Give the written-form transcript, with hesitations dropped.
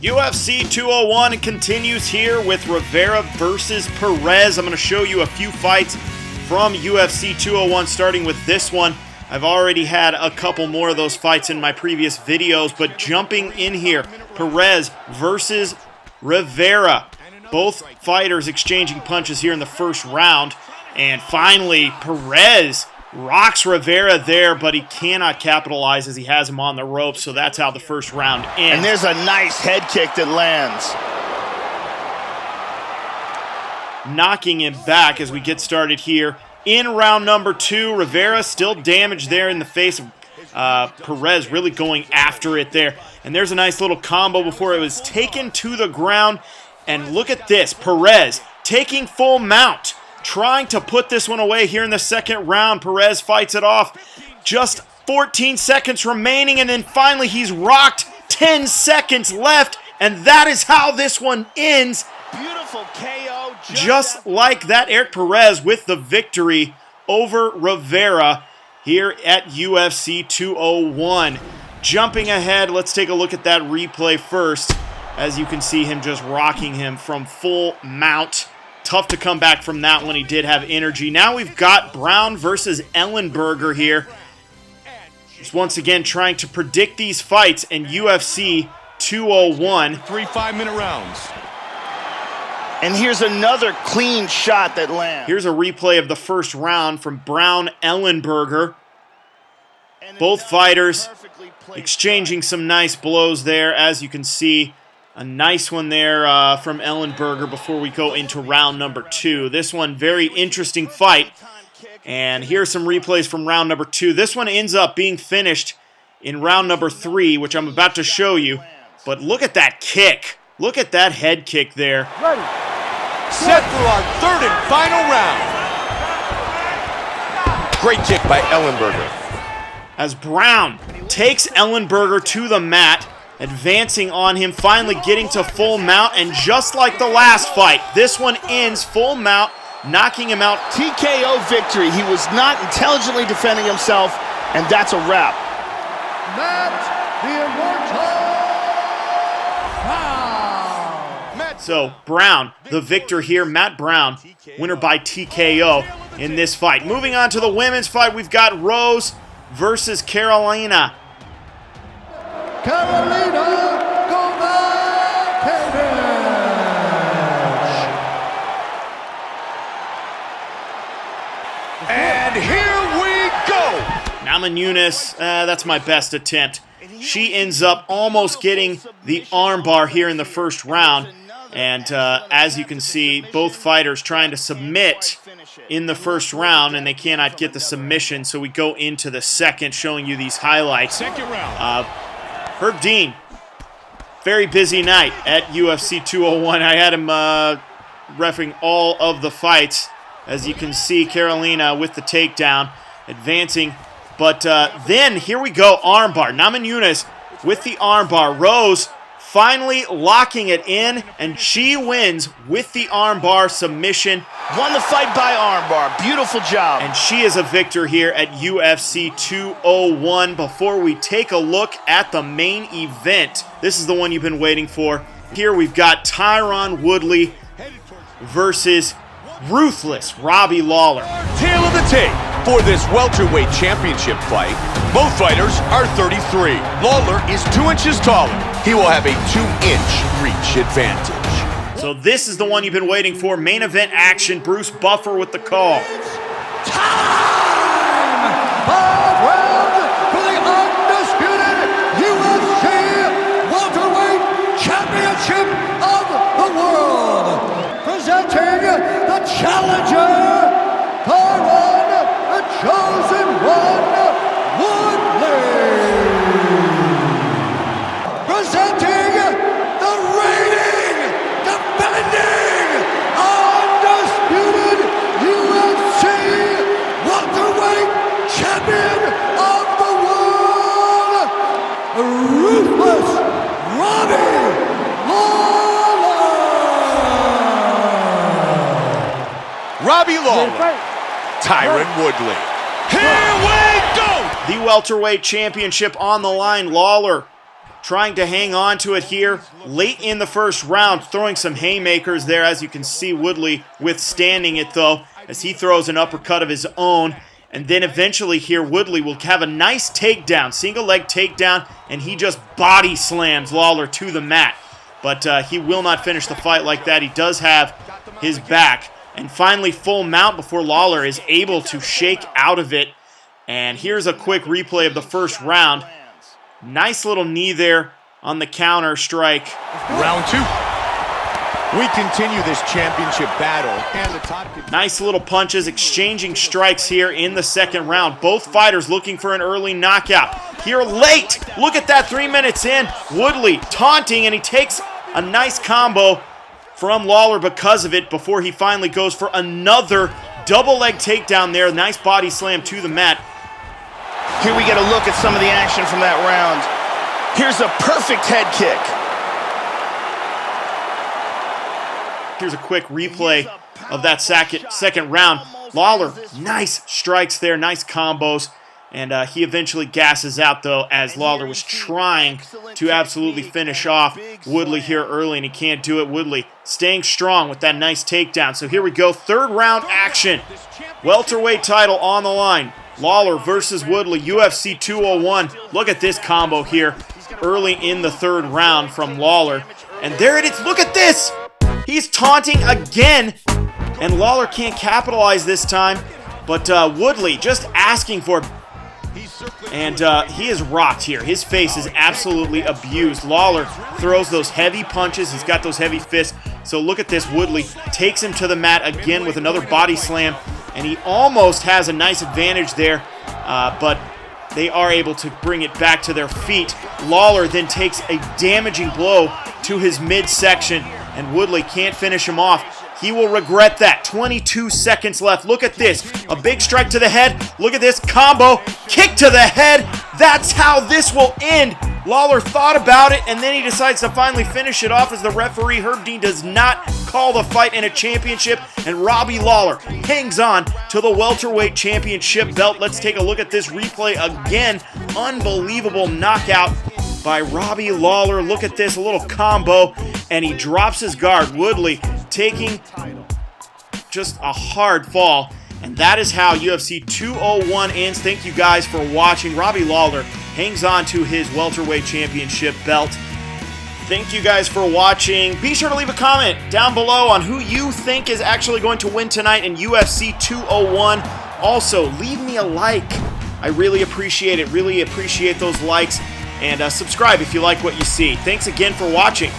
UFC 201 continues here with Rivera versus Perez. I'm going to show you a few fights from UFC 201, starting with this one. I've already had a couple more of those fights in my previous videos, but jumping in here, Perez versus Rivera. Both fighters exchanging punches here in the first round, and finally Perez rocks Rivera there, but he cannot capitalize as he has him on the ropes, so that's how the first round ends. And there's a nice head kick that lands. Knocking him back as we get started here in round number 2. Rivera still damaged there in the face of Perez, really going after it there. And there's a nice little combo before it was taken to the ground. And look at this, Perez taking full mount, trying to put this one away here in the second round. Perez fights it off. Just 14 seconds remaining, and then finally he's rocked. 10 seconds left, and that is how this one ends. Beautiful KO. Just like that, Erik Perez with the victory over Rivera here at UFC 201. Jumping ahead, let's take a look at that replay first. As you can see him just rocking him from full mount. Tough to come back from that one. He did have energy. Now we've got Brown versus Ellenberger here. Just once again trying to predict these fights in UFC 201. 3 5-minute rounds. And here's another clean shot that lands. Here's a replay of the first round from Brown Ellenberger. Both fighters exchanging some nice blows there, as you can see. A nice one there from Ellenberger before we go into round number 2. This one, very interesting fight. And here's some replays from round number 2. This one ends up being finished in round number 3, which I'm about to show you. But look at that kick. Look at that head kick there. Ready. Set for our third and final round. Great kick by Ellenberger. As Brown takes Ellenberger to the mat, advancing on him, finally getting to full mount, and just like the last fight, this one ends full mount, knocking him out. TKO victory. He was not intelligently defending himself, and that's a wrap. So Brown, the victor here. Matt Brown, winner by TKO in this fight. Moving on to the women's fight, we've got Royce versus Karolina. Karolina, and here we go. Namajunas, that's my best attempt. She ends up almost getting the armbar here in the first round. And as you can see, both fighters trying to submit in the first round, and they cannot get the submission. So we go into the second, showing you these highlights. Second round. Herb Dean, very busy night at UFC 201. I had him reffing all of the fights. As you can see, Karolina with the takedown, advancing. But then, here we go, armbar. Namajunas with the armbar. Royce finally locking it in, and she wins with the armbar submission. Won the fight by armbar. Beautiful job. And she is a victor here at UFC 201. Before we take a look at the main event, this is the one you've been waiting for. Here we've got Tyron Woodley versus ruthless Robbie Lawler. Tail of the tape for this welterweight championship fight. Both fighters are 33. Lawler is 2 inches taller. He will have a 2-inch reach advantage. So this is the one you've been waiting for. Main event action. Bruce Buffer with the call. time! 5 rounds for the undisputed UFC Welterweight Championship of the World. Presenting the challenger, Tyron, the chosen one, Woodley. Presenting the reigning, defending, undisputed UFC welterweight champion of the world, ruthless Robbie Lawler. Robbie Lawler, Tyron Woodley. Here we go! The welterweight championship on the line. Lawler trying to hang on to it here late in the first round, throwing some haymakers there. As you can see, Woodley withstanding it, though, as he throws an uppercut of his own. And then eventually here, Woodley will have a nice takedown, single leg takedown, and he just body slams Lawler to the mat. But he will not finish the fight like that. He does have his back. And finally, full mount before Lawler is able to shake out of it. And here's a quick replay of the first round. Nice little knee there on the counter strike. Round 2. We continue this championship battle. And the top... Nice little punches, exchanging strikes here in the second round. Both fighters looking for an early knockout. Here late, look at that, 3 minutes in. Woodley taunting, and he takes a nice combo from Lawler because of it before he finally goes for another double leg takedown there. Nice body slam to the mat. Here we get a look at some of the action from that round. Here's a perfect head kick. Here's a quick replay of that second round. Lawler, nice strikes there, nice combos. And he eventually gasses out, though, as Lawler was trying to absolutely finish off Woodley here early, and he can't do it. Woodley staying strong with that nice takedown. So here we go, third round action. Welterweight title on the line. Lawler versus Woodley, UFC 201. Look at this combo here early in the third round from Lawler. And there it is. Look at this. He's taunting again, and Lawler can't capitalize this time. But Woodley just asking for it. And he is rocked here. His face is absolutely abused. Lawler throws those heavy punches. He's got those heavy fists. So look at this. Woodley takes him to the mat again with another body slam. And he almost has a nice advantage there. But they are able to bring it back to their feet. Lawler then takes a damaging blow to his midsection. And Woodley can't finish him off. He will regret that. 22 seconds left. Look at this. A big strike to the head. Look at this combo. Kick to the head. That's how this will end. Lawler thought about it, and then he decides to finally finish it off as the referee, Herb Dean, does not call the fight in a championship, and Robbie Lawler hangs on to the welterweight championship belt. Let's take a look at this replay again. Unbelievable knockout by Robbie Lawler. Look at this, a little combo, and he drops his guard. Woodley taking just a hard fall, and that is how UFC 201 ends. Thank you guys for watching. Robbie Lawler hangs on to his welterweight championship belt. Thank you guys for watching. Be sure to leave a comment down below on who you think is actually going to win tonight in UFC 201. Also, leave me a like. I really appreciate it. Really appreciate those likes. And subscribe if you like what you see. Thanks again for watching.